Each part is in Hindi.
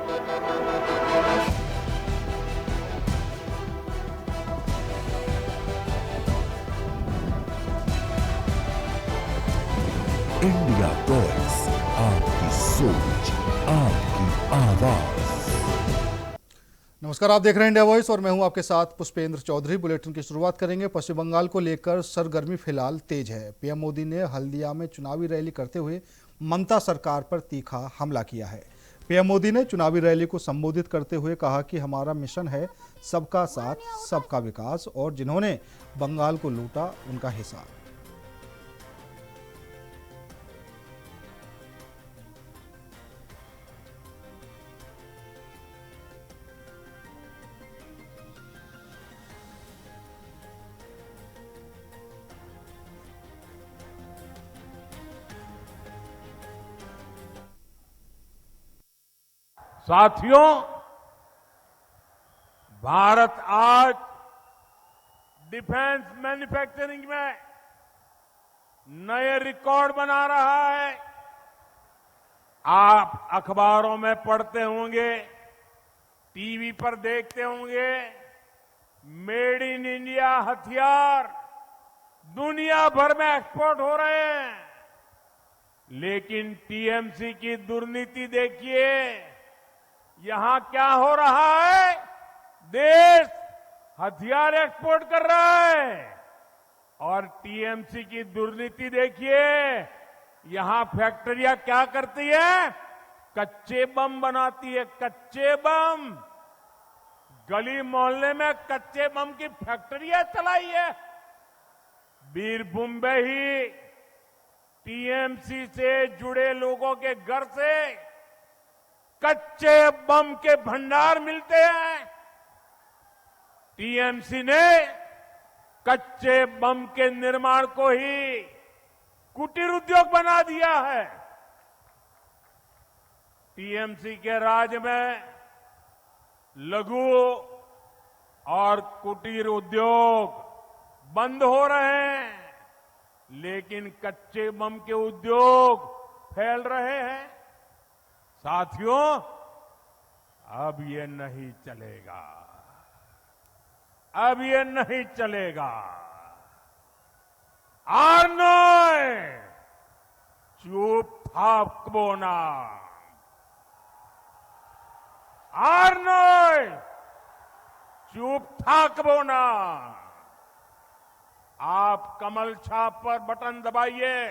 इंडिया वॉइस, आपकी सोच, आपकी आवाज। नमस्कार, आप देख रहे हैं इंडिया वॉइस और मैं हूं आपके साथ पुष्पेंद्र चौधरी। बुलेटिन की शुरुआत करेंगे। पश्चिम बंगाल को लेकर सरगर्मी फिलहाल तेज है। पीएम मोदी ने हल्दिया में चुनावी रैली करते हुए ममता सरकार पर तीखा हमला किया है। पीएम मोदी ने चुनावी रैली को संबोधित करते हुए कहा कि हमारा मिशन है सबका साथ, सबका विकास और जिन्होंने बंगाल को लूटा उनका हिसाब। साथियों, भारत आज डिफेंस मैन्युफैक्चरिंग में नए रिकॉर्ड बना रहा है। आप अखबारों में पढ़ते होंगे, टीवी पर देखते होंगे, मेड इन इंडिया हथियार दुनिया भर में एक्सपोर्ट हो रहे हैं। लेकिन टीएमसी की दुर्नीति देखिए, यहां क्या हो रहा है? देश हथियार एक्सपोर्ट कर रहा है और टीएमसी की दुर्नीति देखिए, यहां फैक्ट्रियां क्या करती है? कच्चे बम बनाती है। कच्चे बम, गली मोहल्ले में कच्चे बम की फैक्ट्रियां चलाई है। बीरभूम में ही टीएमसी से जुड़े लोगों के घर से कच्चे बम के भंडार मिलते हैं। टीएमसी ने कच्चे बम के निर्माण को ही कुटीर उद्योग बना दिया है। टीएमसी के राज में लघु और कुटीर उद्योग बंद हो रहे हैं, लेकिन कच्चे बम के उद्योग फैल रहे हैं। साथियों, अब ये नहीं चलेगा, अब ये नहीं चलेगा। आर्नोय चुप थाकबोना, आर्नोय चुप थाकबोना। आप कमल छाप पर बटन दबाइए।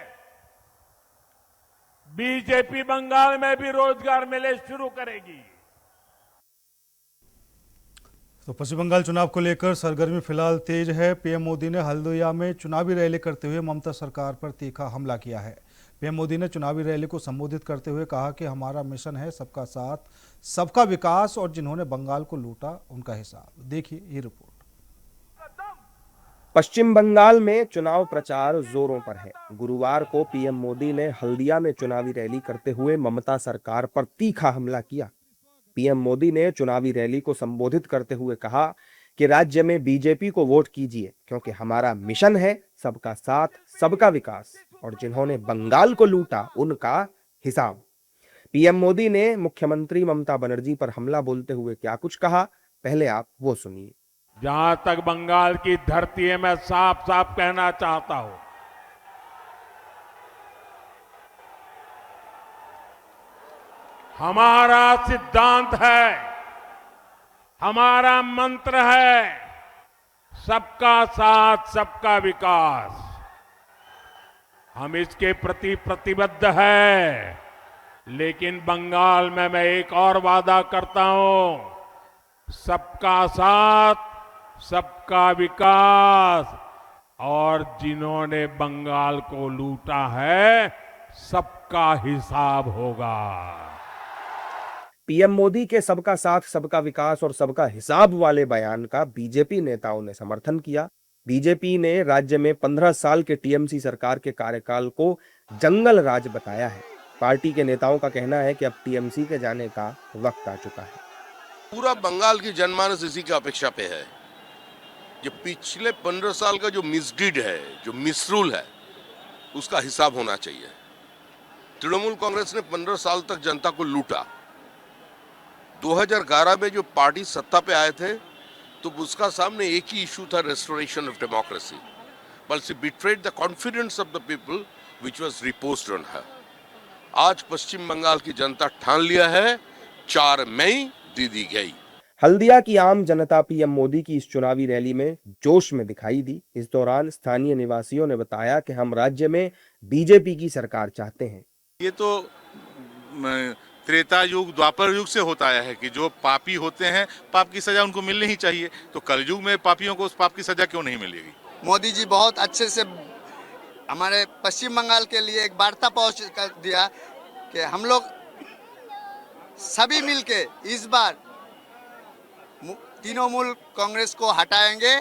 बीजेपी बंगाल में भी रोजगार मेले शुरू करेगी। तो पश्चिम बंगाल चुनाव को लेकर सरगर्मी फिलहाल तेज है। पीएम मोदी ने हल्दिया में चुनावी रैली करते हुए ममता सरकार पर तीखा हमला किया है। पीएम मोदी ने चुनावी रैली को संबोधित करते हुए कहा कि हमारा मिशन है सबका साथ, सबका विकास और जिन्होंने बंगाल को लूटा उनका हिसाब। देखिए ये रिपोर्ट। पश्चिम बंगाल में चुनाव प्रचार जोरों पर है। गुरुवार को पीएम मोदी ने हल्दिया में चुनावी रैली करते हुए ममता सरकार पर तीखा हमला किया। पीएम मोदी ने चुनावी रैली को संबोधित करते हुए कहा कि राज्य में बीजेपी को वोट कीजिए क्योंकि हमारा मिशन है सबका साथ, सबका विकास और जिन्होंने बंगाल को लूटा उनका हिसाब। पीएम मोदी ने मुख्यमंत्री ममता बनर्जी पर हमला बोलते हुए क्या कुछ कहा, पहले आप वो सुनिए। जहां तक बंगाल की धरती है, मैं साफ साफ कहना चाहता हूं, हमारा सिद्धांत है, हमारा मंत्र है सबका साथ, सबका विकास। हम इसके प्रति प्रतिबद्ध है। लेकिन बंगाल में मैं एक और वादा करता हूं, सबका साथ, सबका विकास और जिन्होंने बंगाल को लूटा है सबका हिसाब होगा। पीएम मोदी के सबका साथ, सबका विकास और सबका हिसाब वाले बयान का बीजेपी नेताओं ने समर्थन किया। बीजेपी ने राज्य में 15 साल के टीएमसी सरकार के कार्यकाल को जंगल राज बताया है। पार्टी के नेताओं का कहना है कि अब टीएमसी के जाने का वक्त आ चुका है। पूरा बंगाल की जनमानस इसी की अपेक्षा पे है। जो पिछले 15 साल का जो मिसडीड है, जो मिसरूल है, उसका हिसाब होना चाहिए। तृणमूल कांग्रेस ने 15 साल तक जनता को लूटा, 2011 में जो पार्टी सत्ता पे आए थे तो उसका सामने एक ही इशू था, restoration of democracy, but she betrayed the confidence of the people which was reposed on her. आज पश्चिम बंगाल की जनता ठान लिया है, 4 मई दी गई। हल्दिया की आम जनता पीएम मोदी की इस चुनावी रैली में जोश में दिखाई दी। इस दौरान स्थानीय निवासियों ने बताया कि हम राज्य में बीजेपी की सरकार चाहते हैं। ये तो त्रेता युग द्वापर युग से होता आया है कि जो पापी होते हैं पाप की सजा उनको मिलनी ही चाहिए, तो कलयुग में पापियों को उस पाप की सजा क्यों नहीं मिलेगी। मोदी जी बहुत अच्छे से हमारे पश्चिम बंगाल के लिए एक वार्ता पहुंच कर दिया कि हम लोग सभी मिलके इस बार तृणमूल कांग्रेस को हटाएंगे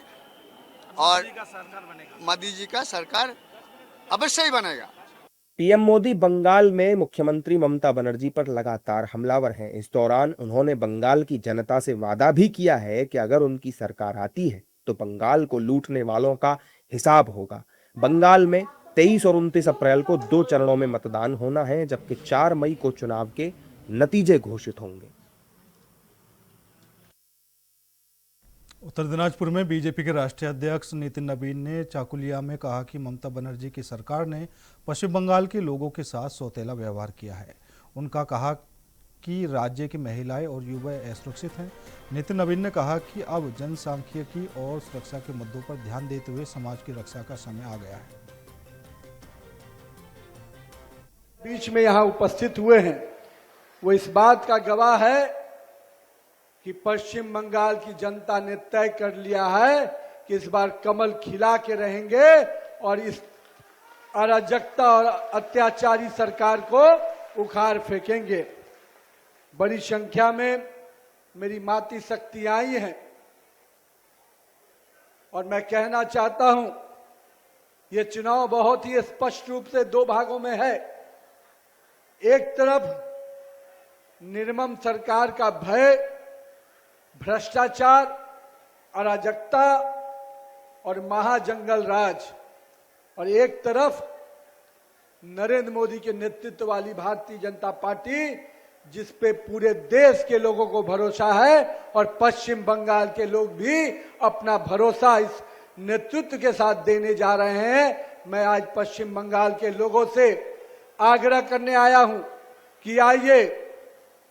और मोदी जी का सरकार अवश्य ही बनेगा। पीएम मोदी बंगाल में मुख्यमंत्री ममता बनर्जी पर लगातार हमलावर हैं। इस दौरान उन्होंने बंगाल की जनता से वादा भी किया है कि अगर उनकी सरकार आती है तो बंगाल को लूटने वालों का हिसाब होगा। बंगाल में 23 और 29 अप्रैल को 2 चरणों में मतदान होना है, जबकि 4 मई को चुनाव के नतीजे घोषित होंगे। उत्तर दिनाजपुर में बीजेपी के राष्ट्रीय अध्यक्ष नितिन नवीन ने चाकुलिया में कहा कि ममता बनर्जी की सरकार ने पश्चिम बंगाल के लोगों के साथ सौतेला व्यवहार किया है। उनका कहा कि राज्य की महिलाएं और युवा असुरक्षित हैं। नितिन नवीन ने कहा कि अब जनसांख्यिकी और सुरक्षा के मुद्दों पर ध्यान देते हुए समाज की रक्षा का समय आ गया है। बीच में यहाँ उपस्थित हुए हैं वो इस बात का गवाह है कि पश्चिम बंगाल की जनता ने तय कर लिया है कि इस बार कमल खिला के रहेंगे और इस अराजकता और अत्याचारी सरकार को उखाड़ फेंकेंगे। बड़ी संख्या में मेरी मातृ शक्ति आई है और मैं कहना चाहता हूं ये चुनाव बहुत ही स्पष्ट रूप से 2 भागों में है। एक तरफ निर्मम सरकार का भय, भ्रष्टाचार, अराजकता और महाजंगल राज, और एक तरफ नरेंद्र मोदी के नेतृत्व वाली भारतीय जनता पार्टी जिस पे पूरे देश के लोगों को भरोसा है और पश्चिम बंगाल के लोग भी अपना भरोसा इस नेतृत्व के साथ देने जा रहे हैं। मैं आज पश्चिम बंगाल के लोगों से आग्रह करने आया हूं कि आइए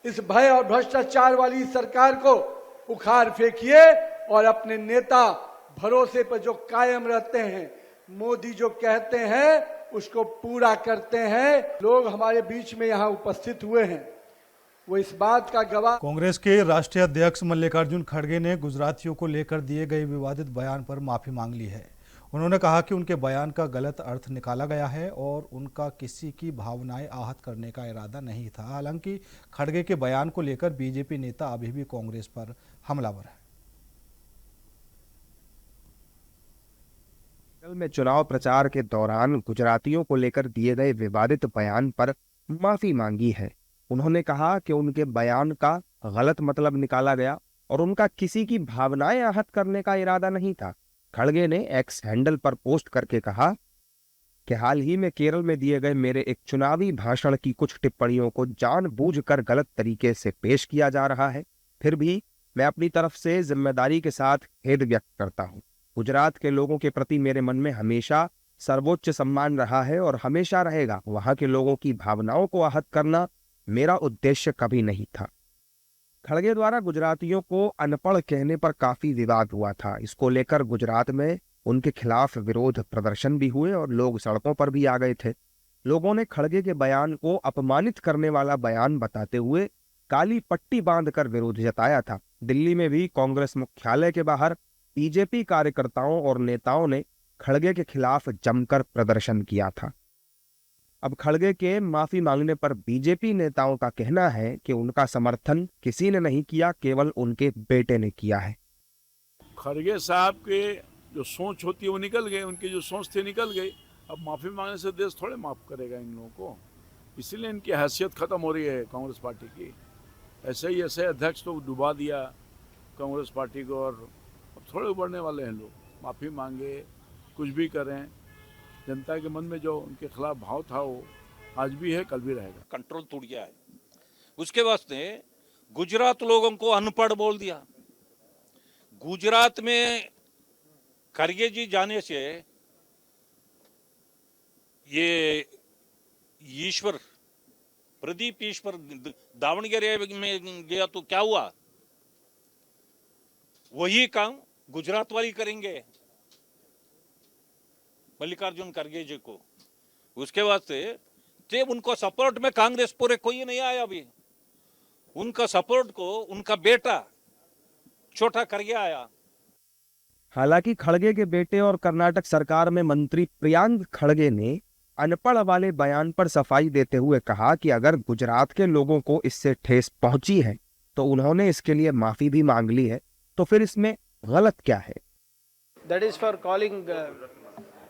इस भय और भ्रष्टाचार वाली सरकार को उखाड़ फेंकिए और अपने नेता भरोसे पर जो कायम रहते हैं, मोदी जो कहते हैं उसको पूरा करते हैं। लोग हमारे बीच में यहाँ उपस्थित हुए हैं वो इस बात का गवाह। कांग्रेस के राष्ट्रीय अध्यक्ष मल्लिकार्जुन खड़गे ने गुजरातियों को लेकर दिए गए विवादित बयान पर माफी मांग ली है। उन्होंने कहा कि उनके बयान का गलत अर्थ निकाला गया है और उनका किसी की भावनाएं आहत करने का इरादा नहीं था। हालांकि खड़गे के बयान को लेकर बीजेपी नेता अभी भी कांग्रेस पर हमलावर है। कल में चुनाव प्रचार के दौरान गुजरातियों को लेकर दिए गए विवादित बयान पर माफी मांगी है। उन्होंने कहा कि उनके बयान का गलत मतलब निकाला गया और उनका किसी की भावनाएं आहत करने का इरादा नहीं था। खड़गे ने एक्स हैंडल पर पोस्ट करके कहा कि हाल ही में केरल में दिए गए मेरे एक चुनावी भाषण की कुछ टिप्पणियों को जानबूझकर गलत तरीके से पेश किया जा रहा है। फिर भी मैं अपनी तरफ से जिम्मेदारी के साथ खेद व्यक्त करता हूं। गुजरात के लोगों के प्रति मेरे मन में हमेशा सर्वोच्च सम्मान रहा है और हमेशा रहेगा। वहां के लोगों की भावनाओं को आहत करना मेरा उद्देश्य कभी नहीं था। खड़गे द्वारा गुजरातियों को अनपढ़ कहने पर काफी विवाद हुआ था। इसको लेकर गुजरात में उनके खिलाफ विरोध प्रदर्शन भी हुए और लोग सड़कों पर भी आ गए थे। लोगों ने खड़गे के बयान को अपमानित करने वाला बयान बताते हुए काली पट्टी बांधकर विरोध जताया था। दिल्ली में भी कांग्रेस मुख्यालय के बाहर बीजेपी कार्यकर्ताओं और नेताओं ने खड़गे के खिलाफ जमकर प्रदर्शन किया था। अब खड़गे के माफी मांगने पर बीजेपी नेताओं का कहना है कि उनका समर्थन किसी ने नहीं किया, केवल उनके बेटे ने किया है। खड़गे साहब के जो सोच होती है वो निकल गए, उनकी जो सोच थी निकल गई। अब माफी मांगने से देश थोड़े माफ करेगा इन लोगों को, इसीलिए इनकी हैसियत खत्म हो रही है कांग्रेस पार्टी की। ऐसे अध्यक्ष तो डुबा दिया कांग्रेस पार्टी को और अब थोड़े उबरने वाले हैं लोग। माफी मांगे, कुछ भी करें, जनता के मन में जो उनके खिलाफ भाव था वो आज भी है, कल भी रहेगा। कंट्रोल टूट गया है, उसके वास्ते गुजरात लोगों को अनपढ़ बोल दिया। गुजरात में खड़गे जी जाने से ये ईश्वर प्रदीप ईश्वर दावणगेरे में गया तो क्या हुआ? वही काम गुजरात वाली करेंगे मल्लिकार्जुन खड़गे जी को। उसके वास्ते जब उनको सपोर्ट में कांग्रेस पूरे कोई नहीं आया। अभी उनका सपोर्ट को उनका बेटा छोटा खड़गे आया। हालांकि खड़गे के बेटे और कर्नाटक सरकार में मंत्री प्रियांक खड़गे ने अनपढ़ वाले बयान पर सफाई देते हुए कहा कि अगर गुजरात के लोगों को इससे ठेस पहुंची है तो उन्होंने इसके लिए माफी भी मांग ली है, तो फिर इसमें गलत क्या है? That is for calling.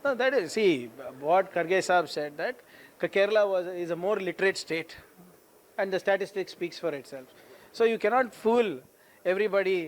No, that is, see what Kharge Sahab said, that Kerala is a more literate state, and the statistics speaks for itself. So you cannot fool everybody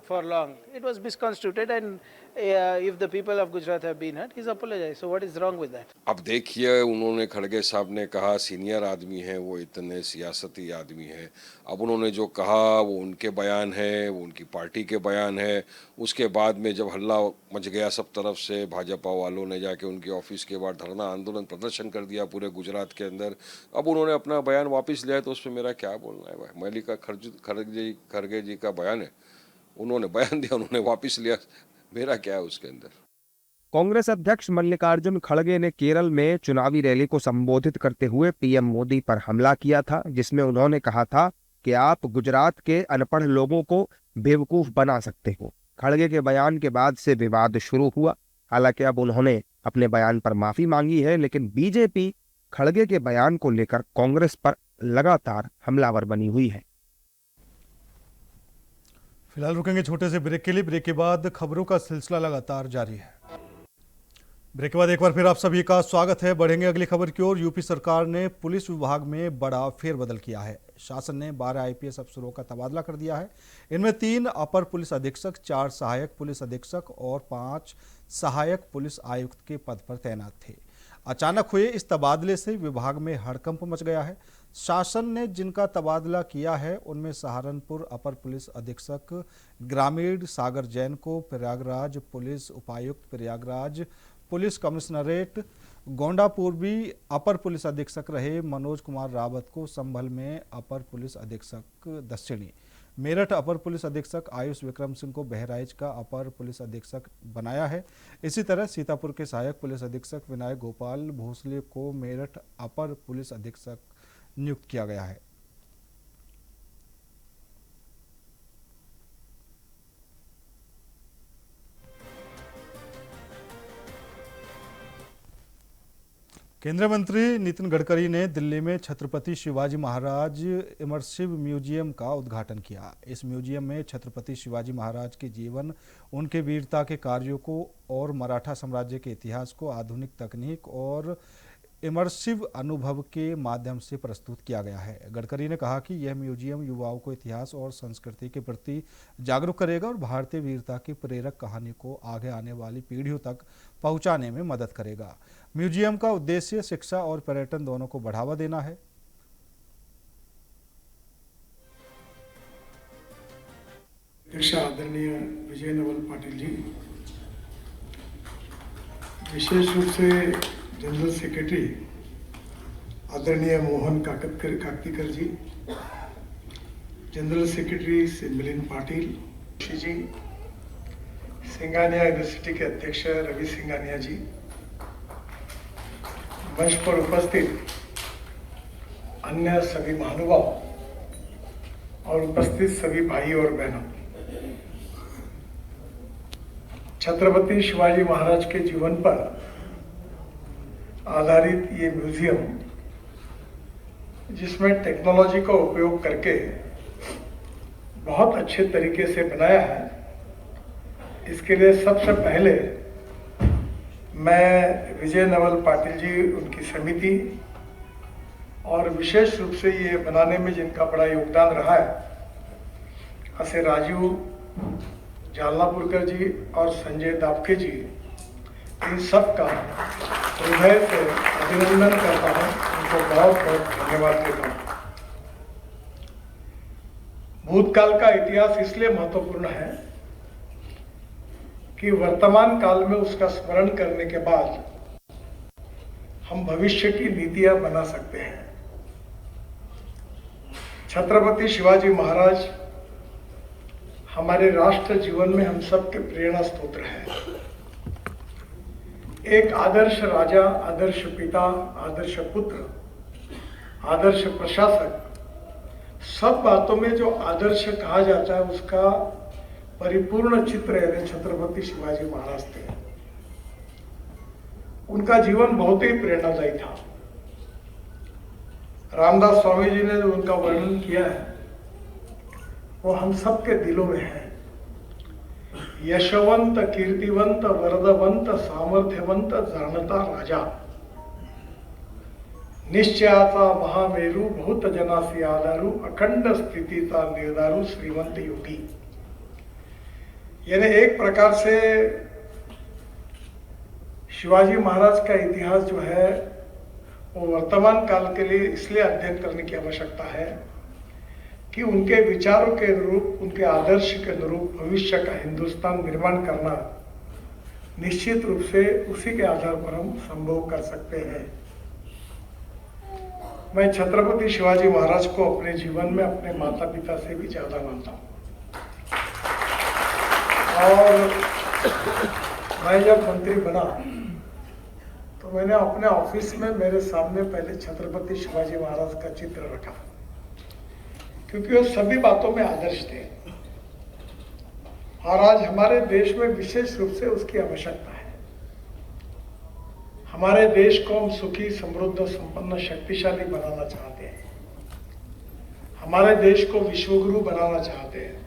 for long. It was misconstrued, and if the people of Gujarat have been hurt, he's apologized. So what is wrong with that? अब देखिए, उन्होंने खड़गे साहब ने कहा सीनियर आदमी हैं, वो इतने सियासती आदमी हैं। अब उन्होंने जो कहा वो उनके बयान है, वो उनकी पार्टी के बयान है। उसके बाद में जब हल्ला मच गया सब तरफ से, भाजपा वालों ने जाके उनके ऑफिस के बाहर धरना आंदोलन प्रदर्शन कर दिया पूरे गुजरात के अंदर। अब उन्होंने अपना बयान वापस लिया, तो उस पर मेरा क्या बोलना है भाई? मल्लिका खड़गे जी का बयान है, उन्होंने बयान दिया, उन्होंने वापस लिया, मेरा क्या है उसके अंदर? कांग्रेस अध्यक्ष मल्लिकार्जुन खड़गे ने केरल में चुनावी रैली को संबोधित करते हुए पीएम मोदी पर हमला किया था, जिसमें उन्होंने कहा था कि आप गुजरात के अनपढ़ लोगों को बेवकूफ बना सकते हो। खड़गे के बयान के बाद से विवाद शुरू हुआ। हालांकि अब उन्होंने अपने बयान पर माफी मांगी है, लेकिन बीजेपी खड़गे के बयान को लेकर कांग्रेस पर लगातार हमलावर बनी हुई है। फिलहाल रुकेंगे छोटे से ब्रेक के लिए। ब्रेक के बाद खबरों का सिलसिला लगातार जारी है। ब्रेक के बाद एक बार फिर आप सभी का स्वागत है। बढ़ेंगे अगली खबर की ओर। यूपी सरकार ने पुलिस विभाग में बड़ा फेरबदल किया है। शासन ने 12 आईपीएस अफसरों का तबादला कर दिया है। इनमें 3 अपर पुलिस अधीक्षक, 4 सहायक पुलिस अधीक्षक और 5 सहायक पुलिस आयुक्त के पद पर तैनात थे। अचानक हुए इस तबादले से विभाग में हड़कंप मच गया है। शासन ने जिनका तबादला किया है उनमें सहारनपुर अपर पुलिस अधीक्षक ग्रामीण सागर जैन को प्रयागराज पुलिस उपायुक्त, प्रयागराज पुलिस कमिश्नरेट, गोंडा पूर्वी अपर पुलिस अधीक्षक रहे मनोज कुमार रावत को संभल में अपर पुलिस अधीक्षक दक्षिणी, मेरठ अपर पुलिस अधीक्षक आयुष विक्रम सिंह को बहराइच का अपर पुलिस अधीक्षक बनाया है। इसी तरह सीतापुर के सहायक पुलिस अधीक्षक विनायक गोपाल भोसले को मेरठ अपर पुलिस अधीक्षक नियुक्त किया गया है। केंद्रीय मंत्री नितिन गडकरी ने दिल्ली में छत्रपति शिवाजी महाराज इमर्सिव म्यूजियम का उद्घाटन किया। इस म्यूजियम में छत्रपति शिवाजी महाराज के जीवन, उनके वीरता के कार्यों को और मराठा साम्राज्य के इतिहास को आधुनिक तकनीक और इमर्सिव अनुभव के माध्यम से प्रस्तुत किया गया है। गडकरी ने कहा कि यह म्यूजियम युवाओं को इतिहास और संस्कृति के प्रति जागरूक करेगा और भारतीय वीरता की प्रेरक कहानी को आगे आने वाली पीढ़ियों तक पहुंचाने में मदद करेगा। म्यूजियम का उद्देश्य शिक्षा और पर्यटन दोनों को बढ़ावा देना है। अध्यक्ष आदरणीय विजय नवल पाटिल जी, विशेष रूप से जनरल सेक्रेटरी आदरणीय मोहन काकतीकर जी, जनरल सेक्रेटरी से मिलिंद पाटिल जी, सिंघानिया यूनिवर्सिटी के अध्यक्ष रवि सिंघानिया जी, मंच पर उपस्थित अन्य सभी महानुभाव और उपस्थित सभी भाई और बहनों, छत्रपति शिवाजी महाराज के जीवन पर आधारित ये म्यूजियम, जिसमें टेक्नोलॉजी का उपयोग करके बहुत अच्छे तरीके से बनाया है, इसके लिए सबसे पहले मैं विजय नवल पाटिल जी, उनकी समिति और विशेष रूप से ये बनाने में जिनका बड़ा योगदान रहा है, ऐसे राजीव जालनापुरकर जी और संजय दापके जी, इन सब का हृदय से अभिनंदन करता हूँ, उनको बहुत बहुत धन्यवाद देता हूँ। भूतकाल का इतिहास इसलिए महत्वपूर्ण है कि वर्तमान काल में उसका स्मरण करने के बाद हम भविष्य की नीतियां बना सकते हैं। छत्रपति शिवाजी महाराज हमारे राष्ट्र जीवन में हम सबके प्रेरणा स्रोत हैं। एक आदर्श राजा, आदर्श पिता, आदर्श पुत्र, आदर्श प्रशासक, सब बातों में जो आदर्श कहा जाता है उसका परिपूर्ण चित्र यानी छत्रपति शिवाजी महाराज थे। उनका जीवन बहुत ही प्रेरणादायी था। रामदास स्वामी जी ने जो उनका वर्णन किया है वो हम सबके दिलों में है। यशवंत, कीर्तिवंत, वरदवंत, सामर्थ्यवंत, जानता राजा, निश्चयाचा महामेरू, बहुत जनासी आधारू, अखंड स्थितीचा निर्धारू, श्रीमंत योगी। यानी एक प्रकार से शिवाजी महाराज का इतिहास जो है वो वर्तमान काल के लिए इसलिए अध्ययन करने की आवश्यकता है कि उनके विचारों के अनुरूप, उनके आदर्श के अनुरूप भविष्य का हिंदुस्तान निर्माण करना निश्चित रूप से उसी के आधार पर हम संभव कर सकते हैं। मैं छत्रपति शिवाजी महाराज को अपने जीवन में अपने माता पिता से भी ज्यादा मानता हूँ। और मैं जब मंत्री बना तो मैंने अपने ऑफिस में मेरे सामने पहले छत्रपति शिवाजी महाराज का चित्र रखा, क्योंकि वो सभी बातों में आदर्श थे और आज हमारे देश में विशेष रूप से उसकी आवश्यकता है। हमारे देश को हम सुखी, समृद्ध, संपन्न, शक्तिशाली बनाना चाहते हैं। हमारे देश को विश्वगुरु बनाना चाहते हैं।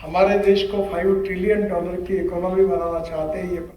हमारे देश को $5 ट्रिलियन की इकोनॉमी बनाना चाहते हैं। ये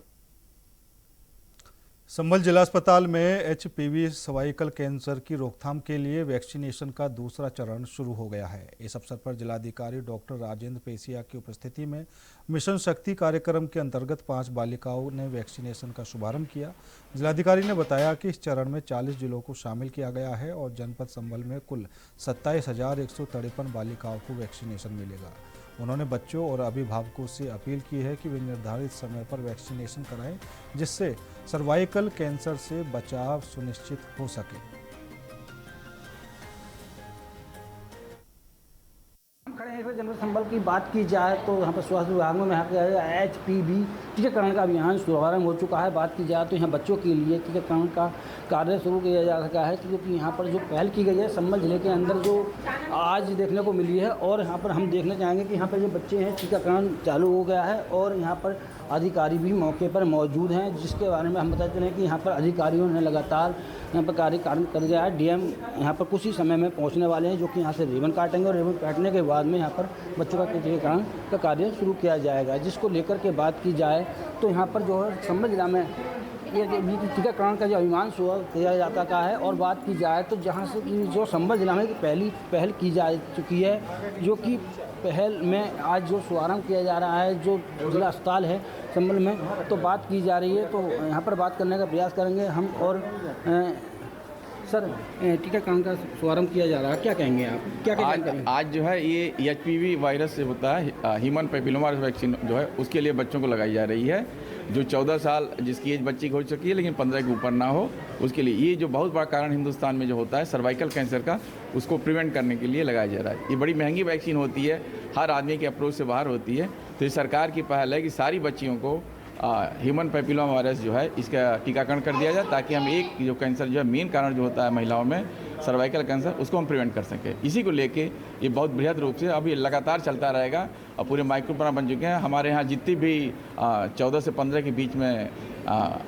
संभल जिला अस्पताल में HPV सर्वाइकल कैंसर की रोकथाम के लिए वैक्सीनेशन का दूसरा चरण शुरू हो गया है। इस अवसर पर जिलाधिकारी डॉक्टर राजेंद्र पेसिया की उपस्थिति में मिशन शक्ति कार्यक्रम के अंतर्गत 5 बालिकाओं ने वैक्सीनेशन का शुभारंभ किया। जिलाधिकारी ने बताया कि इस चरण में 40 जिलों को शामिल किया गया है और जनपद संभल में कुल 27,153 बालिकाओं को वैक्सीनेशन मिलेगा। उन्होंने बच्चों और अभिभावकों से अपील की है कि वे निर्धारित समय पर वैक्सीनेशन कराएं, जिससे सर्वाइकल कैंसर से बचाव सुनिश्चित हो सके। खड़े हैं जनपद संभल की बात की जाए तो यहाँ पर स्वास्थ्य विभाग में HPV टीकाकरण का अभियान शुभारंभ हो चुका है। बात की जाए तो यहाँ बच्चों के लिए टीकाकरण का कार्य शुरू किया जा सका है, क्योंकि यहाँ पर जो पहल की गई है संभल जिले के अंदर जो आज देखने को मिली है, और यहाँ पर हम देखना चाहेंगे कि यहाँ पर जो बच्चे हैं टीकाकरण चालू हो गया है और यहाँ पर अधिकारी भी मौके पर मौजूद हैं, जिसके बारे में हम बताते हैं कि यहाँ पर अधिकारियों ने लगातार यहाँ पर कार्य कर दिया है। DM यहाँ पर कुछ ही समय में पहुँचने वाले हैं, जो कि यहाँ से रिबन काटेंगे और रिबन काटने के बाद में यहाँ पर बच्चों का टीकाकरण का कार्य शुरू किया जाएगा। जिसको लेकर के बात की जाए तो यहाँ पर जो है संभल जिला में ये टीकाकरण का जो अभियान शुरू किया जाता का है। और बात की जाए तो जहाँ से जो संभल जिला में पहली पहल की जा चुकी है, जो कि पहल में आज जो शुभारंभ किया जा रहा है जो जिला अस्पताल है संभल में, तो बात की जा रही है। तो यहाँ पर बात करने का प्रयास करेंगे हम। और सर, टीकाकरण का शुभारंभ किया जा रहा है, क्या कहेंगे आप? क्या आज जो है ये HPV वायरस से होता है, ह्यूमन पैपिलोमा वैक्सीन जो है उसके लिए बच्चों को लगाई जा रही है। जो 14 साल जिसकी एज बच्ची हो चुकी है लेकिन 15 के ऊपर ना हो, उसके लिए ये जो बहुत बड़ा कारण हिंदुस्तान में जो होता है सर्वाइकल कैंसर का, उसको प्रिवेंट करने के लिए लगाया जा रहा है। ये बड़ी महंगी वैक्सीन होती है, हर आदमी के अप्रोच से बाहर होती है। तो ये सरकार की पहल है कि सारी बच्चियों को ह्यूमन पैपिलोमा वायरस जो है इसका टीकाकरण कर दिया जाए, ताकि हम एक जो कैंसर जो है मेन कारण जो होता है महिलाओं में सर्वाइकल कैंसर, उसको हम प्रिवेंट कर सकें। इसी को लेके ये बहुत बृहद रूप से अभी लगातार चलता रहेगा और पूरे माइक्रोप्लान बन चुके हैं। हमारे यहाँ जितनी भी 14 से 15 के बीच में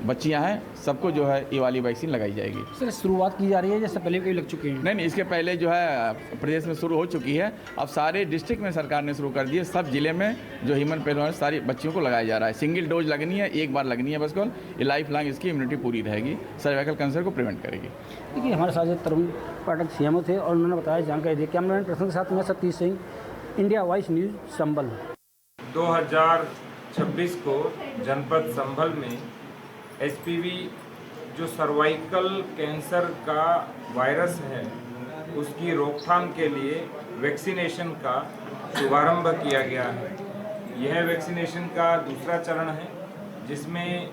बच्चियां हैं, सबको जो है ये वाली वैक्सीन लगाई जाएगी। सर, शुरुआत की जा रही है जैसे पहले कई लग चुके हैं? नहीं, इसके पहले जो है प्रदेश में शुरू हो चुकी है। अब सारे डिस्ट्रिक्ट में सरकार ने शुरू कर दी है। सब जिले में जो ह्यूमन पैपिलोमा सारी बच्चियों को लगाया जा रहा है। सिंगल डोज लगनी है, एक बार लगनी है बस कॉल। ये लाइफ लॉन्ग इसकी इम्यूनिटी पूरी रहेगी, सर्वाइकल कैंसर को प्रिवेंट करेगी। देखिए, हमारे साथ तरुण पाठक CMO थे और उन्होंने बताया, जानकारी दी। कैमरामैन प्रसन्न के साथ मैं Satish Singh, India Voice News Sambhal. 2026 को जनपद संभल में HPV जो सर्वाइकल कैंसर का वायरस है उसकी रोकथाम के लिए वैक्सीनेशन का शुभारंभ किया गया है। यह वैक्सीनेशन का दूसरा चरण है, जिसमें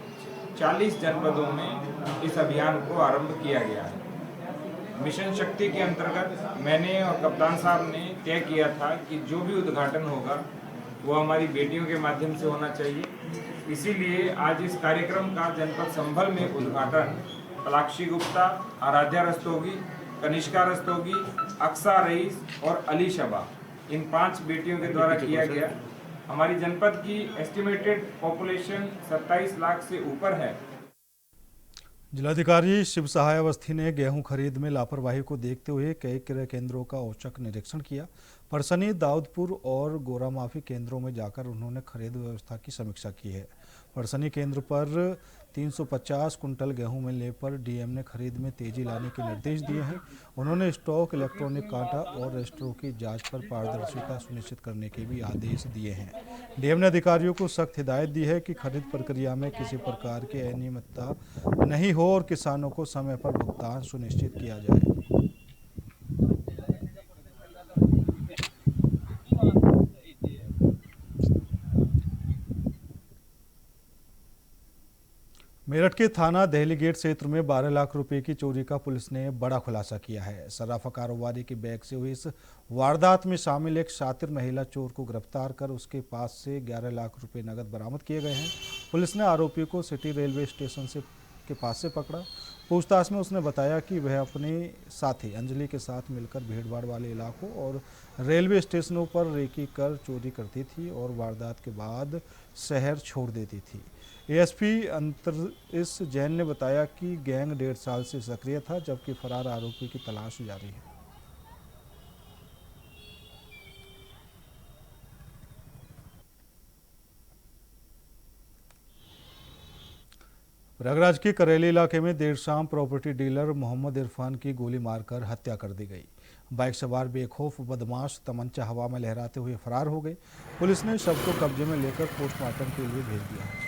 40 जनपदों में इस अभियान को आरंभ किया गया है। मिशन शक्ति के अंतर्गत मैंने और कप्तान साहब ने तय किया था कि जो भी उद्घाटन होगा वो हमारी बेटियों के माध्यम से होना चाहिए। इसीलिए आज इस कार्यक्रम का जनपद संभल में उद्घाटन पलाक्षी गुप्ता, आराध्या रस्तोगी, कनिष्का रस्तोगी, अक्सा रईस और अली शबा, इन 5 बेटियों के द्वारा किया गया। हमारी जनपद की एस्टिमेटेड पॉपुलेशन 27 लाख से ऊपर है। जिलाधिकारी शिव सहाय अवस्थी ने गेहूं खरीद में लापरवाही को देखते हुए कई क्रय केंद्रों का औचक निरीक्षण किया। परसनी, दाऊदपुर और गोरा माफी केंद्रों में जाकर उन्होंने खरीद व्यवस्था की समीक्षा की है। परसनी केंद्र पर 350 कुंटल गेहूं मिलने पर डीएम ने खरीद में तेजी लाने के निर्देश दिए हैं। उन्होंने स्टॉक, इलेक्ट्रॉनिक कांटा और रजिस्टरों की जांच पर पारदर्शिता सुनिश्चित करने के भी आदेश दिए हैं। डीएम ने अधिकारियों को सख्त हिदायत दी है कि खरीद प्रक्रिया में किसी प्रकार की अनियमितता नहीं हो और किसानों को समय पर भुगतान सुनिश्चित किया जाए। मेरठ के थाना दहली गेट क्षेत्र में 12 लाख रुपए की चोरी का पुलिस ने बड़ा खुलासा किया है। सराफा कारोबारी के बैग से हुई इस वारदात में शामिल एक शातिर महिला चोर को गिरफ्तार कर उसके पास से 11 लाख रुपए नकद बरामद किए गए हैं। पुलिस ने आरोपी को सिटी रेलवे स्टेशन के पास से पकड़ा। पूछताछ में उसने बताया कि वह अपने साथी अंजलि के साथ मिलकर भीड़भाड़ वाले इलाकों और रेलवे स्टेशनों पर रेकी कर चोरी करती थी और वारदात के बाद शहर छोड़ देती थी। एएसपी अंतरिश जैन ने बताया कि गैंग 1.5 साल से सक्रिय था, जबकि फरार आरोपी की तलाश जारी है। प्रयागराज के करेली इलाके में देर शाम प्रॉपर्टी डीलर मोहम्मद इरफान की गोली मारकर हत्या कर दी गई। बाइक सवार बेखौफ बदमाश तमंचा हवा में लहराते हुए फरार हो गए। पुलिस ने शव को कब्जे में लेकर पोस्टमार्टम के लिए भेज दिया है।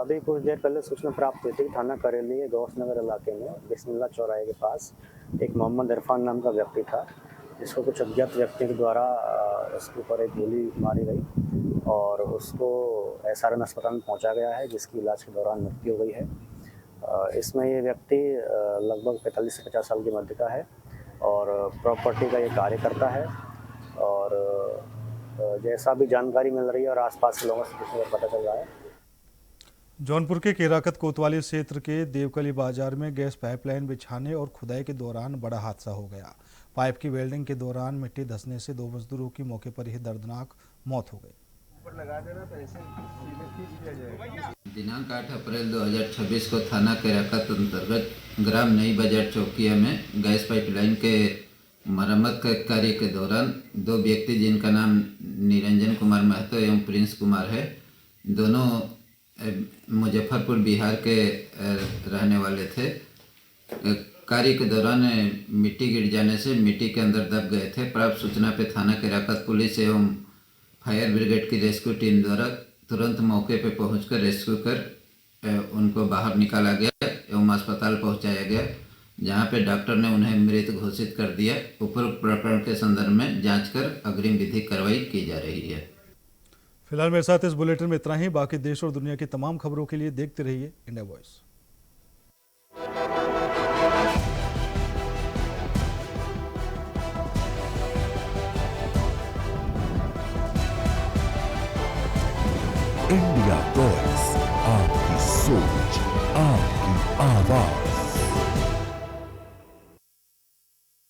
अभी कुछ देर पहले सूचना प्राप्त हुई थी थाना करेली गौस नगर इलाके में बिस्मिल्ला चौराहे के पास एक मोहम्मद इरफान नाम का व्यक्ति था, जिसको कुछ अज्ञात व्यक्ति के द्वारा उसके ऊपर एक गोली मारी गई और उसको एसआरएम अस्पताल में पहुंचा गया है, जिसकी इलाज के दौरान मृत्यु हो गई है। इसमें ये व्यक्ति लगभग 45 से 50 साल की मध्य का है और प्रॉपर्टी का ये कार्य करता है और जैसा भी जानकारी मिल रही है और आसपास के लोगों से पता चल रहा है। जौनपुर के केराकत कोतवाली क्षेत्र के देवकली बाजार में गैस पाइपलाइन बिछाने और खुदाई के दौरान बड़ा हादसा हो गया। पाइप की वेल्डिंग के दौरान मिट्टी धंसने से 2 मजदूरों की मौके पर ही दर्दनाक मौत हो गई। दिनांक 8 अप्रैल 2026 को थाना केराकत अंतर्गत ग्राम नई बाजार चौकिया में गैस पाइपलाइन के मरम्मत के कार्य के दौरान 2 व्यक्ति जिनका नाम निरंजन कुमार महतो एवं प्रिंस कुमार है, दोनों मुजफ्फरपुर बिहार के रहने वाले थे। कार्य के दौरान मिट्टी गिर जाने से मिट्टी के अंदर दब गए थे। प्राप्त सूचना पर थाना केराकत पुलिस एवं फायर ब्रिगेड की रेस्क्यू टीम द्वारा तुरंत मौके पर पहुंचकर रेस्क्यू कर उनको बाहर निकाला गया एवं अस्पताल पहुंचाया गया, जहां पे डॉक्टर ने उन्हें मृत घोषित कर दिया। उपरोक्त प्रकरण के संदर्भ में जांच कर अग्रिम विधिक कार्रवाई की जा रही है। फिलहाल मेरे साथ इस बुलेटिन में इतना ही। बाकी देश और दुनिया की तमाम खबरों के लिए देखते रहिए इंडिया वॉइस। इंडिया वॉइस, आपकी सोच, आपकी आवाज।